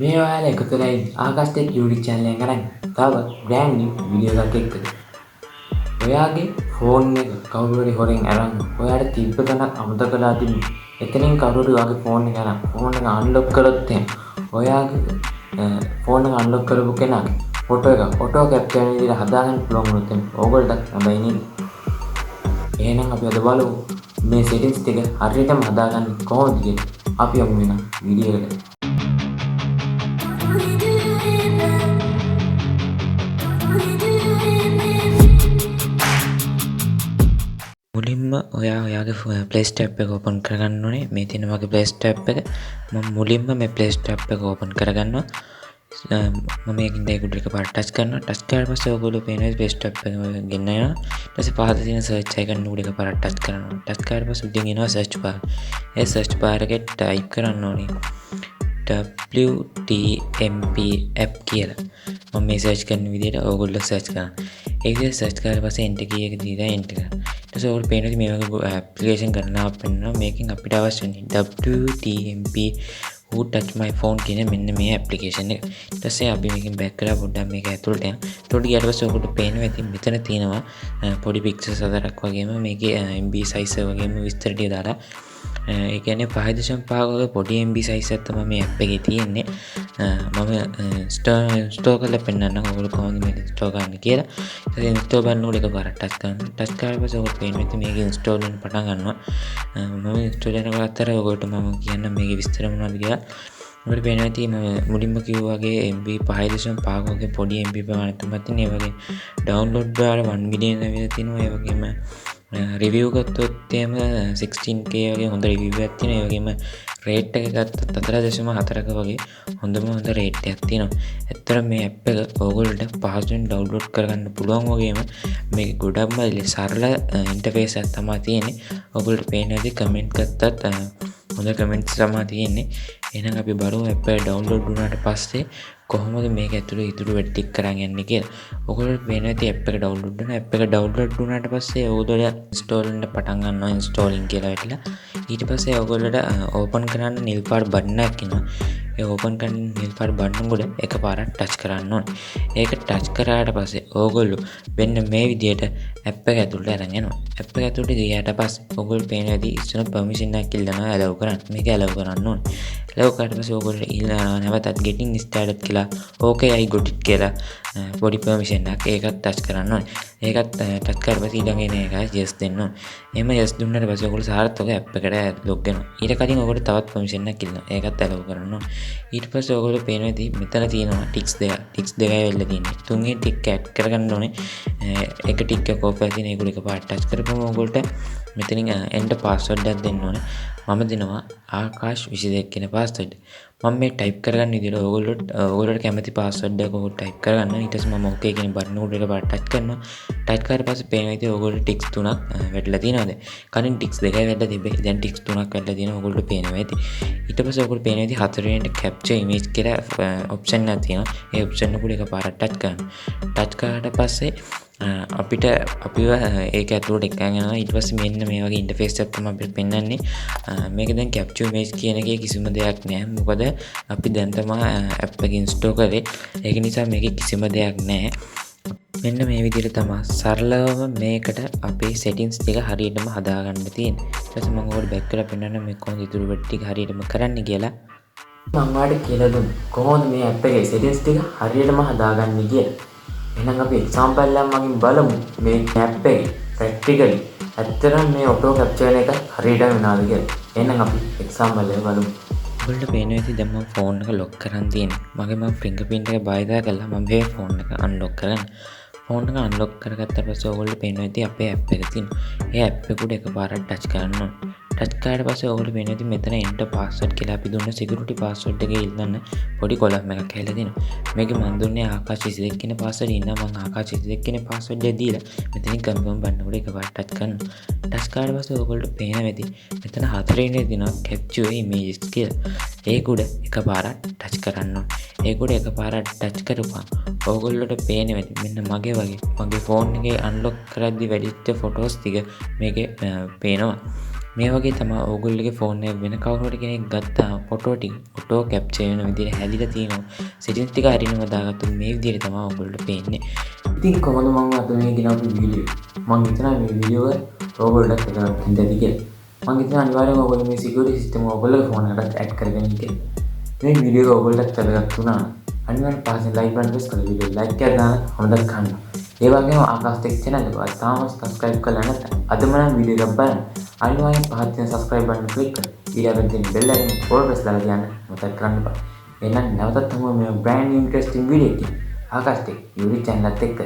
මේ ඔයාලා එකතු වෙලා ඉන්නේ ආකාශ් ටෙක් YouTube channel එක කරන් තව brand new video එකක් එක්ක. ඔයාගේ ෆෝන් එක කවුරු හරි හොරෙන් අරන් ඔයාට තිබ්බ තැනක් අමතක කරලා තිබුණා. එතනින් කවුරු හරි ඔයාගේ ෆෝන් එක අරන් ෆෝන් එක අන්ලොක් කරොත් එහෙනම් ඔයාගේ ෆෝන් එක අන්ලොක් කරපු කෙනාගේ ෆොටෝ එක ඔටෝ කැප්චර් වෙන විදිහට හදාගන්න පුළුවන් වුණොත් එහෙනම් ඕගොල්ලන්ට හොඳයි නේද? එහෙනම් අපි අද බලමු මේ settings ටික හරියටම හදාගන්නේ කොහොමද කියලා. අපි යමු වෙන වීඩියෝ එකට. මුලින්ම ඔයාගේ Play Store app එක open කරගන්න ඕනේ. මේ තියෙන මගේ Play Store app එක. මම මුලින්ම මේ Play Store app එක open කරගන්නවා. මම මේකින් දෙයකට එකපාරට touch කරනවා. touch කරලා පස්සේ ඔයගොල්ලෝ පේනවා Play Store app එක ගෙන්න යනවා. ඊට පස්සේ පහත තියෙන search icon උඩ එකපාරට touch කරනවා. touch කරලා පස්සේ උඩින් එනවා search bar. ඒ search bar එකේ type කරන්න ඕනේ WTMP app කියලා. මම මේ search කරන විදිහට ඔයගොල්ලෝ search කරන්න. ඒක විදිහට search කරලා පස්සේ enter key එක දීලා enter කරන්න. ඊට පස්සේ ඔයගොල්ලෝ පේනවා මේ වගේ application ගණනාවක් පෙන්නනවා. මේකෙන් අපිට අවශ්‍ය වෙන්නේ WTMP who touch my phone කියන මෙන්න මේ application එක. ඊට පස්සේ අපි මේකෙන් back කරලා පොඩ්ඩක් මේක ඇතුළට යන්න. ඇතුළට ගියාට පස්සේ ඔයගොල්ලෝ පේනවා ඉතින් මෙතන තියෙනවා පොඩි pixels 4ක් වගේම මේකේ MB size වගේම විස්තර ටික දාලා ඒ කියන්නේ 5.5 වගේ පොඩි MB size එකක් තමයි මේ app එකේ තියෙන්නේ. මම install කරලා පෙන්නන්නම් ඔයගොල්ලෝ කොහොමද මේක install කරන්න කියලා. ඉතින් install කරනකොට එකපාරට touch කරනවා. touch කරලා පස්සේ ඔයගොල්ලෝ පේනවා ඉතින් මේක install වෙන්න පටන් ගන්නවා. මම install කරනකොට අතර ඔයගොල්ලෝ මම කියන්නම් මේකේ විස්තර මොනවද කියලා. ඔයාලට පේනවා ඉතින් මම මුලින්ම කිව්වා වගේ MB 5.5 වගේ පොඩි MB ප්‍රමාණයක් තමයි තියෙන්නේ. ඒ වගේ download දාලා 1 million ඇවිල්ලා තිනවා. ඒ වගේම රිවිව් ගත්තොත් එහෙම 16k වගේ හොඳ රිවිව් එකක් තියෙනවා. ඒ වගේම රේට් එක ගත්තොත් 4.4ක වගේ හොඳම හොඳ රේට් එකක් තියෙනවා. ඇත්තටම මේ app එක ඕගොල්ලන්ට පහසුවෙන් ඩවුන්ලෝඩ් කරගන්න පුළුවන් වගේම මේක ගොඩක්ම සරල ඉන්ටර්ෆේස් එකක් තමයි තියෙන්නේ. ඕගොල්ලන්ට පේන විදිහ කමෙන්ට් ගත්තත් හොඳ කමෙන්ට්ස් තමයි තියෙන්නේ. එහෙනම් අපි බලමු app එක ඩවුන්ලෝඩ් වුණාට පස්සේ කොහොමද මේක ඇතුළේ ඉතුරු වැඩ ටික කරන් යන්නේ කියලා. ඔයගොල්ලෝ වෙන ඇති app එක download කරනවා. app එක download වුණාට පස්සේ ඔයගොල්ලෝ install වෙන්න පටන් ගන්නවා installing කියලා වැටිලා. ඊට පස්සේ ඔයගොල්ලෝට open කරන්න නිල් පාට බටන් එකක් එනවා. ඒ open කරන නිල් පාට බටන් උඩ එකපාරක් touch කරන්න ඕනේ. ඒක touch කරාට පස්සේ ඔයගොල්ලෝ වෙන්න මේ විදිහට app එක ඇතුළට අරන් යනවා. app එක ඇතුළට ගියාට පස්සේ ඔයගොල්ලෝ පේන විදිහ ඉස්සර permission එකක් ඉල්ලනවා allow කරන්න. මේක allow කරන්න ඕනේ. allow කරාට පස්සේ ඔයගොල්ලෝ ඊළඟ නැවතත් getting started කියලා okay I got it කියලා පොඩි permission එකක් ඒකත් touch කරන්න ඕනේ. ඒකත් touch කරලා පස්සේ ඊළඟ එන එක yes දෙන්න ඕනේ. එහෙම yes දුන්නාට පස්සේ ඔයගොල්ලෝ සාර්ථකව app එකට log වෙනවා. ඊට කලින් ඔයගොල්ලෝ තවත් permission එකක් ඉල්ලනවා. ඒකත් allow කරන්න ඕනේ. ඊට පස්සේ ඔයගොල්ලෝ පේනවා ඉතින් මෙතන තියෙනවා ticks දෙක. ticks දෙකයි වෙලා තියෙන්නේ. තුන්වෙනි tick add කරගන්න ඕනේ. එක tick එක off වෙලා තියෙන ඒක එකපාරට touch කරපුවම ඔයගොල්ලන්ට මෙතනින් enter password එකක් දෙන්න ඕනේ. මම දෙනවා ආකාශ් 22 කියන password. මම මේ type කරගන්න විදිහට ඔයගොල්ලෝට කැමති password එක ඔයගොල්ලෝ type කරගන්න. ඊට පස්සේ මම okay කියන බටන් උඩ එකපාරට touch කරනවා. touch කරලා පස්සේ පේනවා ඉතින් ඔයගොල්ලෝ ticks 3ක් වැටලා තියෙනවාද? කලින් ticks 2යි වැටලා තිබ්බේ. දැන් ticks 3ක් වැටලා තියෙනවා. ඔයගොල්ලෝ පේනවා ඇති. ඊට පස්සේ ඔයගොල්ලෝ පේනවා ඉතින් හතරවෙනිට capture image කියලා option එකක් තියෙනවා. ඒ option එක උඩ එකපාරට touch කරනවා. touch කරාට පස්සේ අපිට අපිව ඒක ඇතුළට එකගෙන යනවා. ඊට පස්සේ මෙන්න මේ වගේ ඉන්ටර්ෆේස් එකක් තමයි අපිට පෙන්වන්නේ. මේක දැන් capture image කියන එකේ කිසිම දෙයක් නැහැ. මොකද අපි දැන් තමයි app එක install කරේ. ඒක නිසා මේකේ කිසිම දෙයක් නැහැ. මෙන්න මේ විදිහට තමයි සරලවම මේකට අපේ settings ටික හරියටම හදාගන්න තියෙන්නේ. ඊට පස්සේ මම ඔයාලට back කරලා පෙන්නන්න මේ කොහොමද ඉතුරු වැඩ ටික හරියටම කරන්න කියලා. මම ඔයාලට කියලා දුන්නා කොහොමද මේ app එකේ settings ටික හරියටම හදාගන්නේ කියලා. එහෙනම් අපි example එකක් මගින් බලමු මේ app එකේ practically ඇත්තටම මේ auto capture එක හරියට වෙනවද කියලා. එහෙනම් අපි example එක බලමු. ඔයාලට පේනවා ඉතින් දැන් මම ෆෝන් එක lock කරන් තියෙන්නේ. මගේ fingerprint එක බාහිර කරලා මම මේ ෆෝන් එක unlock කරගන්න. ෆෝන් එක unlock කරගත්ත පස්සේ ඔයගොල්ලෝ පේනවා ඉතින් අපේ app එක තියෙනවා. ඒ app එක උඩ එකපාරක් touch කරන්න ඕනේ. touch කරාට පස්සේ ඔයගොල්ලෝ පේනවා ඉතින් මෙතන enter password කියලා අපි දුන්න security password එකේ ඉල්ලන්න පොඩි කොලම් එකක් හැලලා තියෙනවා. මේකේ මම දුන්නේ ආකාශ 22 කියන password ඉන්නා මම ආකාශ 22 කියන password එක දීලා මෙතනින් confirm බටන් උඩ එකපාරක් touch කරනවා. touch කරාට පස්සේ ඔයගොල්ලෝ පේනවා ඉතින් මෙතන හතරවෙනි දිනවා capture images කියලා. ඒක උඩ එකපාරක් touch කරන්න ඕනේ. ඒක උඩ එකපාරක් touch කරපුවා ඔයගොල්ලෝට පේනවා ඉතින් මෙන්න මගේ වගේ මගේ ෆෝන් එකේ unlock කරද්දි වැඩිච්ච photos ටික මේකේ පේනවා. මේ වගේ තමයි ඕගොල්ලෝගේ ෆෝන් එක වෙන කවුරු හරි කෙනෙක් ගත්තාම ෆොටෝ ටික ඔටෝ කැප්චර් වෙන විදිහට හැදිලා තියෙනවා. සෙටින්ස් ටික හරියටම දාගත්තොත් මේ විදිහට තමයි ඕගොල්ලෝ පේන්නේ. ඉතින් කොහොමද මම අද මේ ගෙනාපු වීඩියෝ මම හිතනවා මේ වීඩියෝ එක ඕගොල්ලන්ට එකක් හින්දාද කියලා. මම හිතනවා අනිවාර්යයෙන්ම ඕගොල්ලෝ මේ සිකියුරිටි සිස්ටම් ඔයගොල්ලෝගේ ෆෝන් එකට ඇඩ් කරගෙන ඉන්නේ. මේ වීඩියෝ එක ඔයගොල්ලන්ට වැදගත් වුණා නම් අනිවාර්යෙන් පස්සේ ලයික් බටන් ප්‍රෙස් කරලා වීඩියෝ ලයික් එකක් දාන්න හොඳට ගන්න. ඒ වගේම ආකාශ ටෙක් channel එක ඔයාලා තාම subscribe කරලා නැත්නම් අදම නම් වීඩියෝ එක බලන්න. අනිවාර්යෙන් පහත් තියෙන subscribe button click කරලා ඊළඟට තියෙන bell icon all press කරලා තියන්න මතක කරන්න එපා. එහෙනම් නැවතත් තමයි මේ brand new interesting video එකකින් ආකාශ ටෙක් YouTube channel එකත් එක්ක